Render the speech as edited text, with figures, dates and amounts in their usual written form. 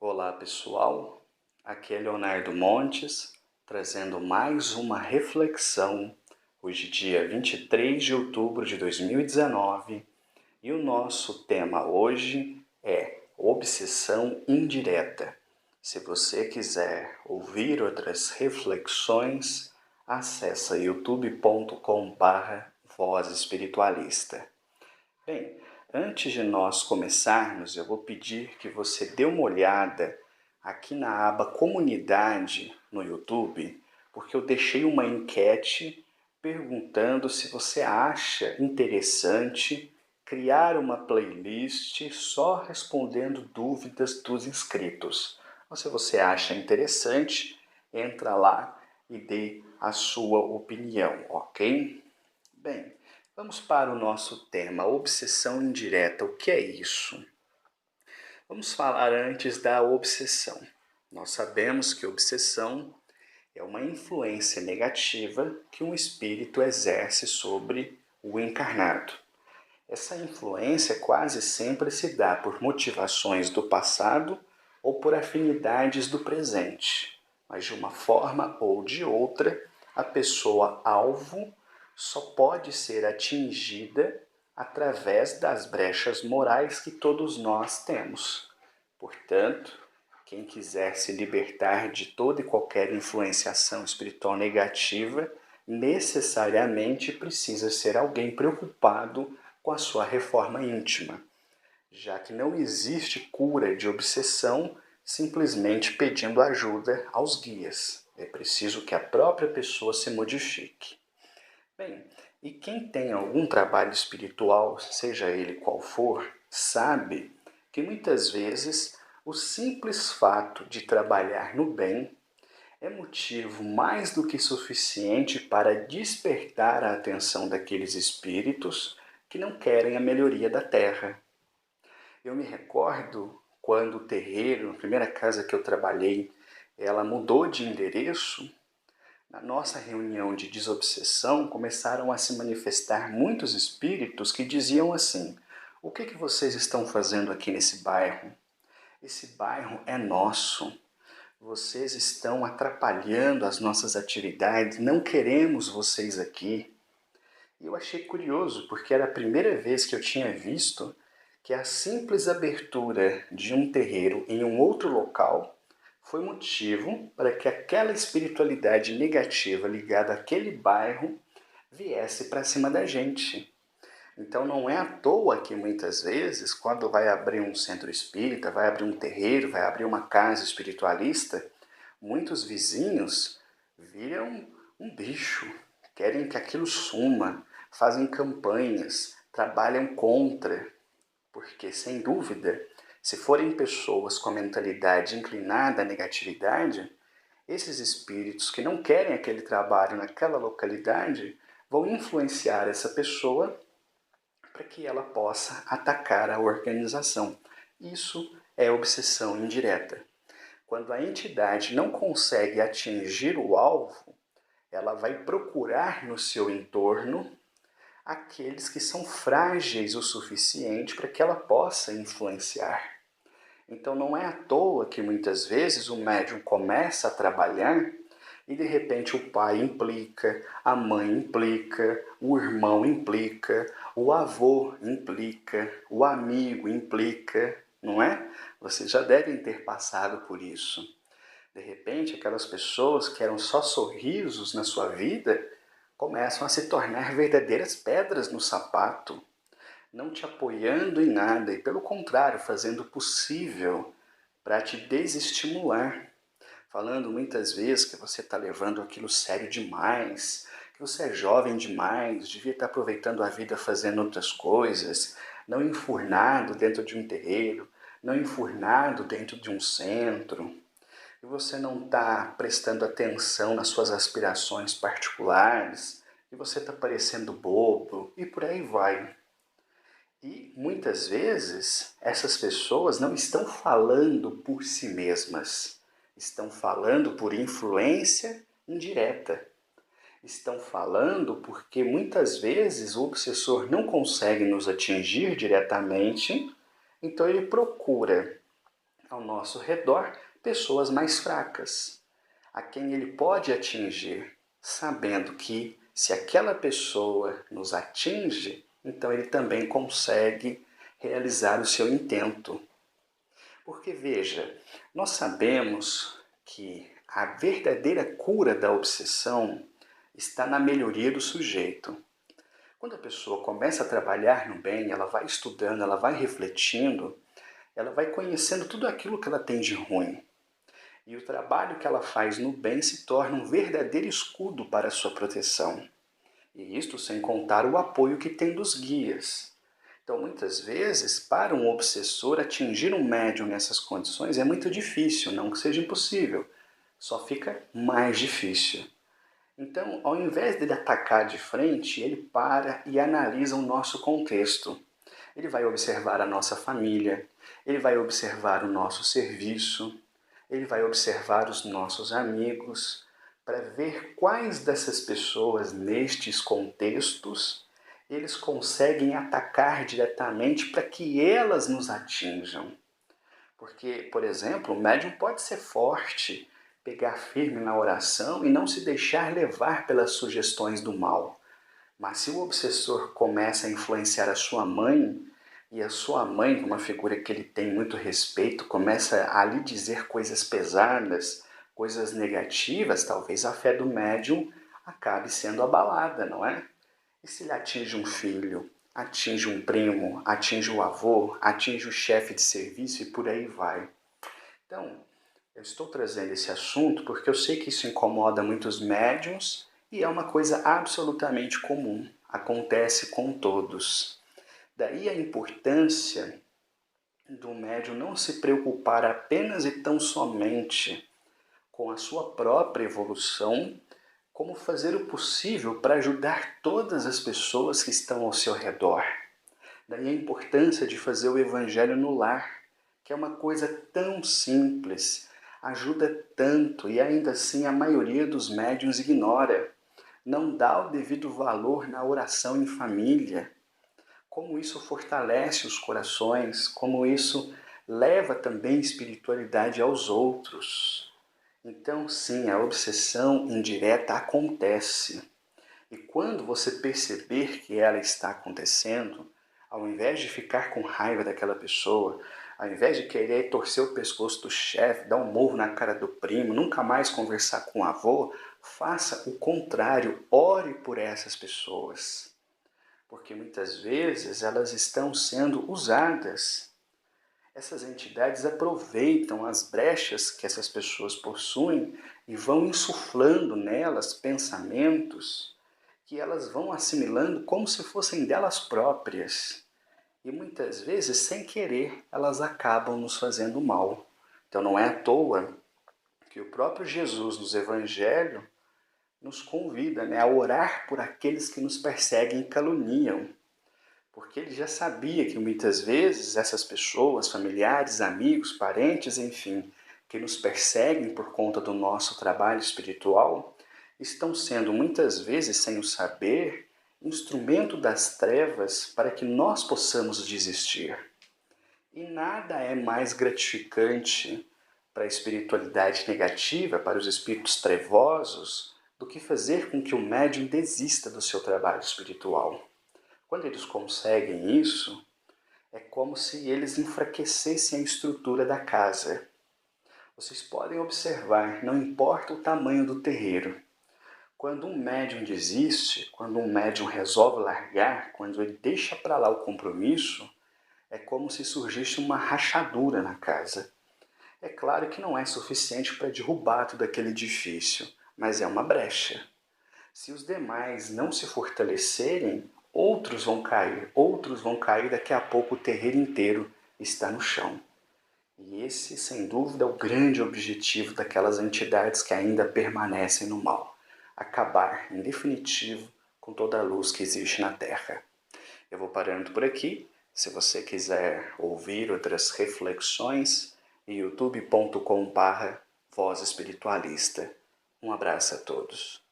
Olá pessoal, aqui é Leonardo Montes, trazendo mais uma reflexão, hoje dia 23 de outubro de 2019, e o nosso tema hoje é obsessão indireta. Se você quiser ouvir outras reflexões, acessa youtube.com/voz espiritualista. Bem, antes de nós começarmos, eu vou pedir que você dê uma olhada aqui na aba Comunidade no YouTube, porque eu deixei uma enquete perguntando se você acha interessante criar uma playlist só respondendo dúvidas dos inscritos. Ou se você acha interessante, entra lá e dê a sua opinião, ok? Bem, vamos para o nosso tema, obsessão indireta. O que é isso? Vamos falar antes da obsessão. Nós sabemos que obsessão é uma influência negativa que um espírito exerce sobre o encarnado. Essa influência quase sempre se dá por motivações do passado ou por afinidades do presente, mas de uma forma ou de outra, a pessoa alvo só pode ser atingida através das brechas morais que todos nós temos. Portanto, quem quiser se libertar de toda e qualquer influenciação espiritual negativa, necessariamente precisa ser alguém preocupado com a sua reforma íntima, já que não existe cura de obsessão simplesmente pedindo ajuda aos guias. É preciso que a própria pessoa se modifique. Bem, e quem tem algum trabalho espiritual, seja ele qual for, sabe que muitas vezes o simples fato de trabalhar no bem é motivo mais do que suficiente para despertar a atenção daqueles espíritos que não querem a melhoria da Terra. Eu me recordo quando o terreiro, a primeira casa que eu trabalhei, ela mudou de endereço. Na nossa reunião de desobsessão, começaram a se manifestar muitos espíritos que diziam assim: o que vocês estão fazendo aqui nesse bairro? Esse bairro é nosso. Vocês estão atrapalhando as nossas atividades, não queremos vocês aqui. E eu achei curioso, porque era a primeira vez que eu tinha visto que a simples abertura de um terreiro em um outro local foi motivo para que aquela espiritualidade negativa ligada àquele bairro viesse para cima da gente. Então não é à toa que muitas vezes, quando vai abrir um centro espírita, vai abrir um terreiro, vai abrir uma casa espiritualista, muitos vizinhos viram um bicho, querem que aquilo suma, fazem campanhas, trabalham contra, porque sem dúvida, se forem pessoas com a mentalidade inclinada à negatividade, esses espíritos que não querem aquele trabalho naquela localidade vão influenciar essa pessoa para que ela possa atacar a organização. Isso é obsessão indireta. Quando a entidade não consegue atingir o alvo, ela vai procurar no seu entorno aqueles que são frágeis o suficiente para que ela possa influenciar. Então não é à toa que muitas vezes o médium começa a trabalhar e de repente o pai implica, a mãe implica, o irmão implica, o avô implica, o amigo implica, não é? Vocês já devem ter passado por isso. De repente, aquelas pessoas que eram só sorrisos na sua vida começam a se tornar verdadeiras pedras no sapato, não te apoiando em nada e, pelo contrário, fazendo o possível para te desestimular, falando muitas vezes que você está levando aquilo sério demais, que você é jovem demais, devia estar aproveitando a vida fazendo outras coisas, não enfurnado dentro de um terreiro, não enfurnado dentro de um centro, e você não está prestando atenção nas suas aspirações particulares, e você está parecendo bobo, e por aí vai. E muitas vezes essas pessoas não estão falando por si mesmas, estão falando por influência indireta. Estão falando porque muitas vezes o obsessor não consegue nos atingir diretamente, então ele procura ao nosso redor pessoas mais fracas, a quem ele pode atingir, sabendo que se aquela pessoa nos atinge, então ele também consegue realizar o seu intento. Porque veja, nós sabemos que a verdadeira cura da obsessão está na melhoria do sujeito. Quando a pessoa começa a trabalhar no bem, ela vai estudando, ela vai refletindo, ela vai conhecendo tudo aquilo que ela tem de ruim. E o trabalho que ela faz no bem se torna um verdadeiro escudo para a sua proteção. E isto sem contar o apoio que tem dos guias. Então, muitas vezes, para um obsessor atingir um médium nessas condições é muito difícil, não que seja impossível, só fica mais difícil. Então, ao invés dele atacar de frente, ele para e analisa o nosso contexto. Ele vai observar a nossa família, ele vai observar o nosso serviço, ele vai observar os nossos amigos, para ver quais dessas pessoas nestes contextos eles conseguem atacar diretamente para que elas nos atinjam. Porque, por exemplo, o médium pode ser forte, pegar firme na oração e não se deixar levar pelas sugestões do mal. Mas se o obsessor começa a influenciar a sua mãe, e a sua mãe, uma figura que ele tem muito respeito, começa a lhe dizer coisas pesadas, coisas negativas, talvez a fé do médium acabe sendo abalada, não é? E se ele atinge um filho, atinge um primo, atinge o avô, atinge o chefe de serviço e por aí vai. Então, eu estou trazendo esse assunto porque eu sei que isso incomoda muitos médiuns e é uma coisa absolutamente comum, acontece com todos. Daí a importância do médium não se preocupar apenas e tão somente com a sua própria evolução, como fazer o possível para ajudar todas as pessoas que estão ao seu redor. Daí a importância de fazer o evangelho no lar, que é uma coisa tão simples, ajuda tanto e ainda assim a maioria dos médiuns ignora. Não dá o devido valor na oração em família. Como isso fortalece os corações, como isso leva também espiritualidade aos outros. Então, sim, a obsessão indireta acontece. E quando você perceber que ela está acontecendo, ao invés de ficar com raiva daquela pessoa, ao invés de querer torcer o pescoço do chefe, dar um murro na cara do primo, nunca mais conversar com o avô, faça o contrário, ore por essas pessoas. Porque muitas vezes elas estão sendo usadas. Essas entidades aproveitam as brechas que essas pessoas possuem e vão insuflando nelas pensamentos que elas vão assimilando como se fossem delas próprias. E muitas vezes, sem querer, elas acabam nos fazendo mal. Então não é à toa que o próprio Jesus, nos Evangelhos, nos convida, a orar por aqueles que nos perseguem e caluniam. Porque ele já sabia que muitas vezes essas pessoas, familiares, amigos, parentes, enfim, que nos perseguem por conta do nosso trabalho espiritual, estão sendo muitas vezes, sem o saber, instrumento das trevas para que nós possamos desistir. E nada é mais gratificante para a espiritualidade negativa, para os espíritos trevosos, do que fazer com que o médium desista do seu trabalho espiritual. Quando eles conseguem isso, é como se eles enfraquecessem a estrutura da casa. Vocês podem observar, não importa o tamanho do terreiro, quando um médium desiste, quando um médium resolve largar, quando ele deixa para lá o compromisso, é como se surgisse uma rachadura na casa. É claro que não é suficiente para derrubar todo aquele edifício, mas é uma brecha. Se os demais não se fortalecerem, outros vão cair, daqui a pouco o terreiro inteiro está no chão. E esse, sem dúvida, é o grande objetivo daquelas entidades que ainda permanecem no mal. Acabar, em definitivo, com toda a luz que existe na Terra. Eu vou parando por aqui. Se você quiser ouvir outras reflexões, youtube.com/Voz Espiritualista. Um abraço a todos.